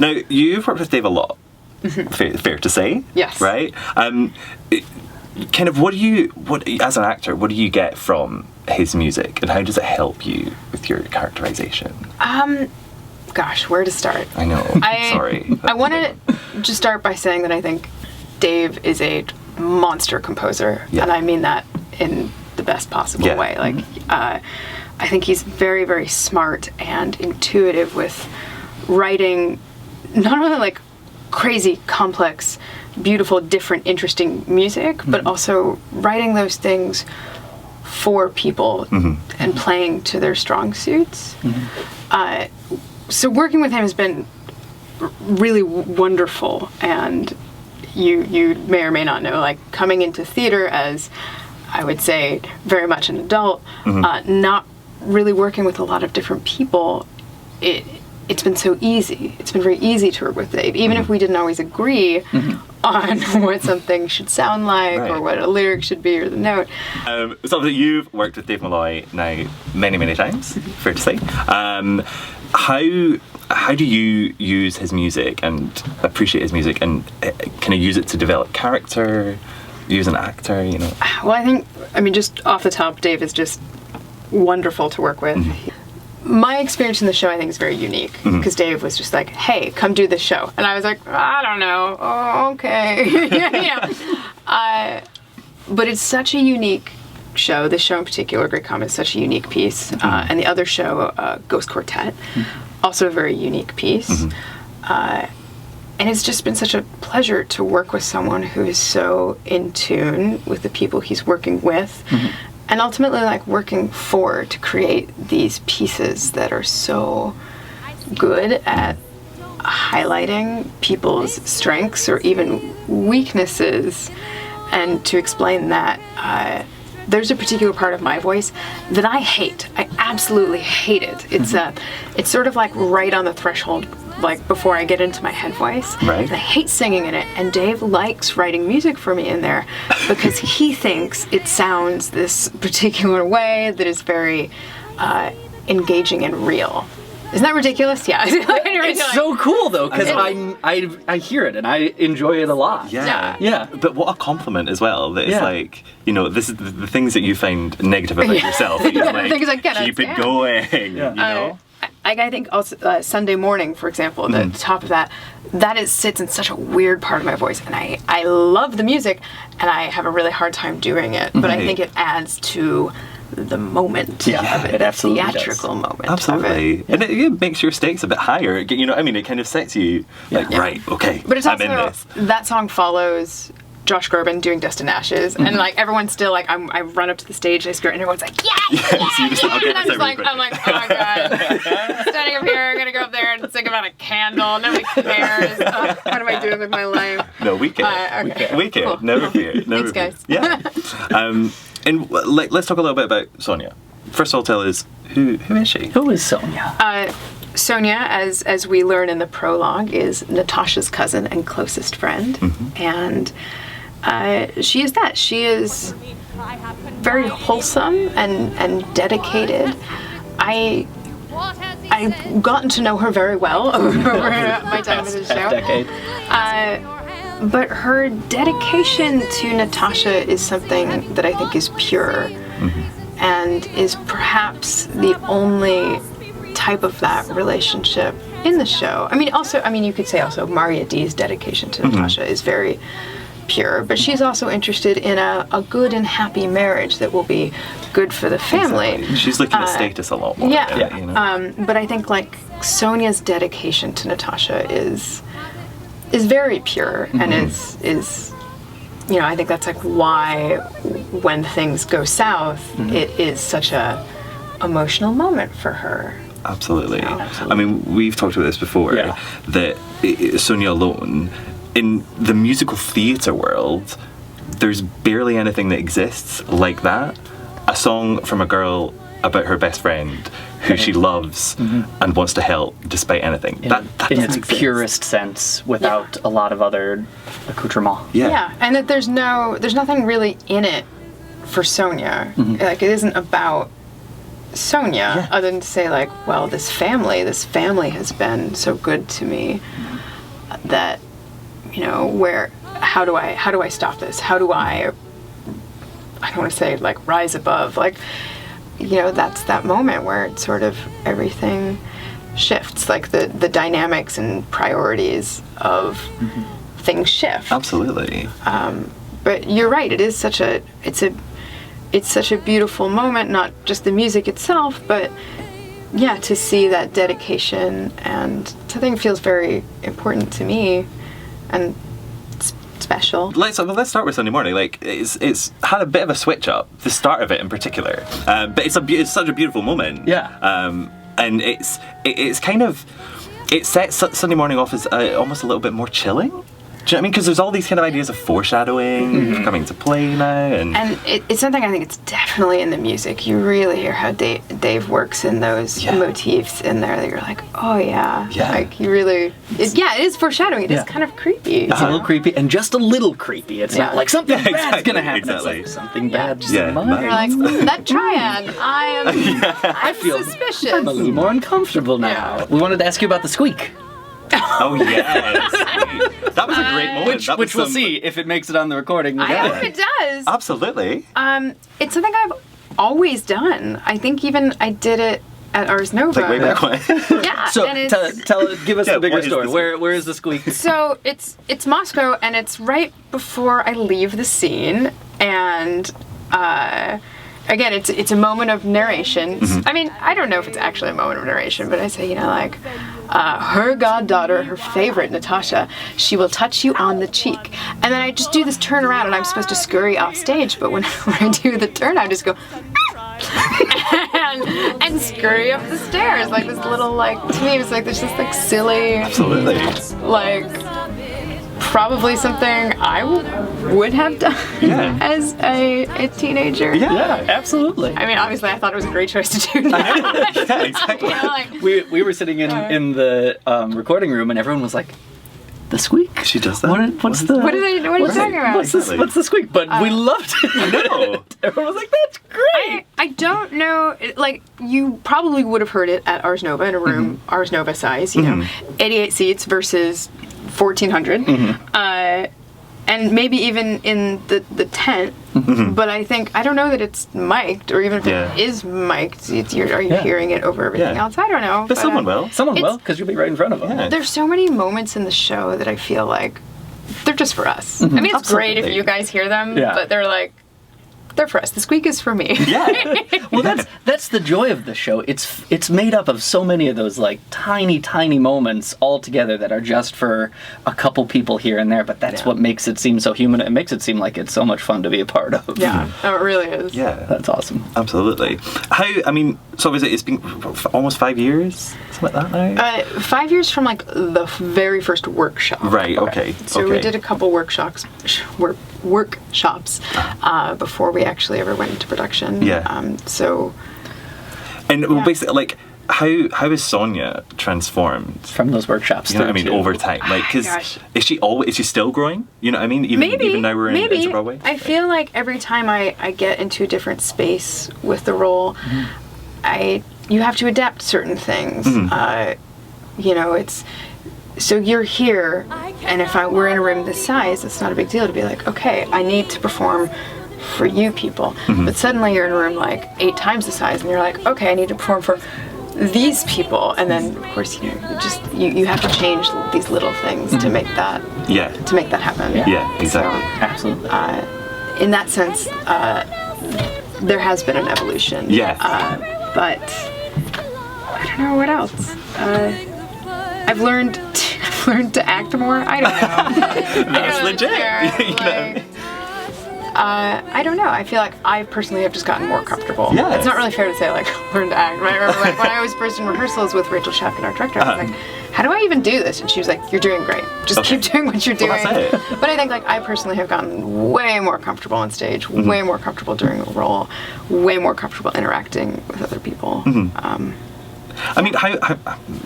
Now, you've worked with Dave a lot. Fair to say. Yes. Right? Kind of, as an actor, what do you get from his music, and how does it help you with your characterization? Gosh, where to start? I know. Sorry. I want to just start by saying that I think Dave is a monster composer, and I mean that in the best possible way. Like, I think he's very, very smart and intuitive with writing not only like crazy, complex, beautiful, different, interesting music, but also writing those things for people and playing to their strong suits. So working with him has been really wonderful, and you may or may not know, like, coming into theater as, I would say, very much an adult, not really working with a lot of different people, it's been so easy. It's been very easy to work with Dave, even if we didn't always agree on what something should sound like or what a lyric should be or the note. So obviously you've worked with Dave Malloy now many, many times, fair to say. How do you use his music and appreciate his music, and kind of use it to develop character, use an actor, you know? Well, I mean, just off the top, Dave is just wonderful to work with. My experience in the show, I think, is very unique, because Dave was just like, hey, come do this show. And I was like, I don't know. Oh, okay. But it's such a unique show. This show in particular, Great Comet, is such a unique piece. And the other show, Ghost Quartet, also a very unique piece. And it's just been such a pleasure to work with someone who is so in tune with the people he's working with. And ultimately, like, working for, to create these pieces that are so good at highlighting people's strengths or even weaknesses. And to explain that, there's a particular part of my voice that I hate. I absolutely hate it. It's sort of like right on the threshold, like before I get into my head voice. Right. And I hate singing in it, and Dave likes writing music for me in there because he thinks it sounds this particular way that is very engaging and real. Isn't that ridiculous? Yeah. It's so cool though, because I hear it and I enjoy it a lot. Yeah. But what a compliment as well. That it's like, you know, this is the things that you find negative about yourself. You're like, things I can't keep understand. it going. You know. I think also Sunday Morning, for example, the top of that sits in such a weird part of my voice, and I love the music, and I have a really hard time doing it. But I think it adds to the moment of it, it absolutely theatrical moment. Absolutely. Of it. And it makes your stakes a bit higher. You know, I mean, it kind of sets you like, right, okay, but it's also, I'm in this. That song follows Josh Groban doing Dust and Ashes, and like everyone's still like, I run up to the stage, I skirt, and everyone's like, and I'm like, oh my god, standing up here, I'm gonna go up there and sing about a candle. Nobody cares. What am I doing with my life? No, we care. Okay. We care. Cool. Never fear. Never Thanks, fear. guys. Yeah. And let's talk a little bit about Sonia. First of all, tell us who is she? Who is Sonia? Sonia, as we learn in the prologue, is Natasha's cousin and closest friend, and she is that. She is very wholesome and dedicated. I've gotten to know her very well over my time in the show. Decade. But her dedication to Natasha is something that I think is pure, and is perhaps the only type of that relationship in the show. I mean, you could say also Maria D's dedication to Natasha is very pure, but she's also interested in a good and happy marriage that will be good for the family. Exactly. She's looking at status a lot more. Yeah. You know? But I think like Sonia's dedication to Natasha is very pure, and is you know, I think that's like why when things go south, it is such a emotional moment for her. Absolutely. I mean, we've talked about this before, that Sonia alone, in the musical theatre world, there's barely anything that exists like that. A song from a girl about her best friend who she loves and wants to help despite anything. That in its exist. purest sense, without a lot of other accoutrement. Yeah, and that there's nothing really in it for Sonia. Like, it isn't about Sonia, other than to say like, well, this family has been so good to me that, you know, how do I stop this? How do I don't want to say like rise above, like, you know, that's that moment where it's sort of everything shifts, like the dynamics and priorities of things shift. Absolutely. But you're right, it's such a beautiful moment, not just the music itself, but yeah, to see that dedication, and something feels very important to me and special. Let's start with Sunday morning. Like, it's had a bit of a switch up, the start of it in particular, but it's such a beautiful moment. Yeah. And it's kind of, it sets Sunday morning off as almost a little bit more chilling. Do you know what I mean? Because there's all these kind of ideas of foreshadowing coming to play now, and it's something I think it's definitely in the music. You really hear how Dave works in those motifs in there that you're like, oh yeah, like you really, it is foreshadowing. It is kind of creepy. It's a little creepy, and just a little creepy. It's not like something bad's gonna happen. Exactly. It's like something bad just in mind. You're like, that triad. I'm feel suspicious. I'm a little more uncomfortable now. Yeah. We wanted to ask you about the squeak. oh yes, that was a great moment. Which we'll see if it makes it on the recording. I hope it does. Absolutely. It's something I've always done. I think even I did it at Ars Nova. Like way back when. Yeah. So and give us the bigger what is story. the Where is the squeak? So it's Moscow, and it's right before I leave the scene, and again, it's a moment of narration. I mean, I don't know if it's actually a moment of narration, but I say, you know, like, her goddaughter, her favorite, Natasha, she will touch you on the cheek. And then I just do this turn around, and I'm supposed to scurry off stage, but when I do the turn, I just go, and scurry up the stairs, like this little, like, to me, it was like this just, like, silly, Absolutely. like, probably something I would have done as a teenager. Yeah, absolutely. I mean, obviously, I thought it was a great choice to do now. Yeah, exactly. You know, like, We were sitting in the recording room, and everyone was like, "The squeak? She does that? what are you talking about? What's the squeak?" But we loved it. No. Everyone was like, "That's great." I don't know, like, you probably would have heard it at Ars Nova in a room Ars Nova size, you know, 88 seats versus 1,400. And maybe even in the tent, but I don't know that it's mic'd, or even if it is mic'd, are you hearing it over everything else? I don't know. But someone will. Someone will, because you'll be right in front of them. Yeah. There's so many moments in the show that I feel like they're just for us. I mean, it's great if you guys hear them, but they're like, they're for us. The squeak is for me. Yeah. Well, that's the joy of the show. It's made up of so many of those like tiny moments all together that are just for a couple people here and there. But that's what makes it seem so human. It makes it seem like it's so much fun to be a part of. Yeah, oh, it really is. Yeah. That's awesome. Absolutely. So it's been almost 5 years, something like that now? 5 years from like the very first workshop. Right. Okay. So we did a couple workshops before we actually ever went into production. Yeah. Basically, like, how is Sonia transformed From those workshops. You know what I mean? Over time, like, because is she still growing? You know what I mean? Even now we're into Broadway. I feel like every time I get into a different space with the role, you have to adapt certain things. You know, it's. So you're here, and if we're in a room this size, it's not a big deal to be like, okay, I need to perform for you people. But suddenly you're in a room like 8 times the size, and you're like, okay, I need to perform for these people. And then, of course, you know, you have to change these little things to make that happen. Yeah, exactly. So, Absolutely. in that sense, there has been an evolution. Yeah. But I don't know what else. I've learned to act more. I don't know. That's legit. You know. I don't know. I feel like I personally have just gotten more comfortable. Yeah. It's not really fair to say, like, learn to act. I remember when I was first in rehearsals with Rachel Sheffkin, our director, I was like, how do I even do this? And she was like, you're doing great. Just keep doing what you're doing. Well, that's it. But I think, like, I personally have gotten way more comfortable on stage, way more comfortable doing a role, way more comfortable interacting with other people. I mean, how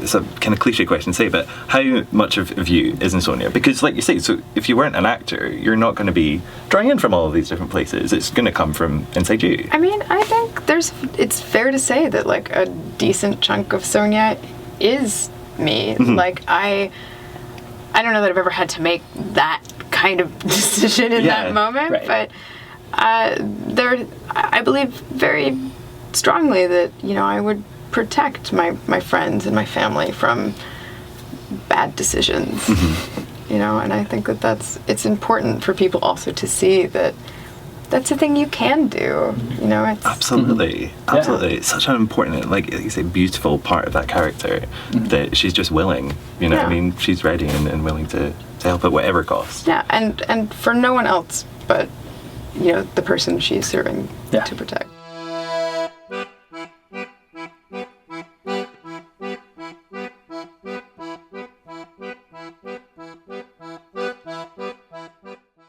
it's a kind of cliche question to say, but how much of you is in Sonia? Because, like you say, so if you weren't an actor, you're not going to be drawing in from all of these different places. It's going to come from inside you. I mean, I think it's fair to say that, like, a decent chunk of Sonia is me. Like, I don't know that I've ever had to make that kind of decision in that moment, but I believe very strongly that, you know, I would protect my friends and my family from bad decisions. You know, and I think that it's important for people also to see that that's a thing you can do. You know, it's absolutely. It's such an important, like you say, beautiful part of that character that she's just willing. You know, I mean, she's ready and willing to help at whatever cost. Yeah, and for no one else but, you know, the person she's serving to protect.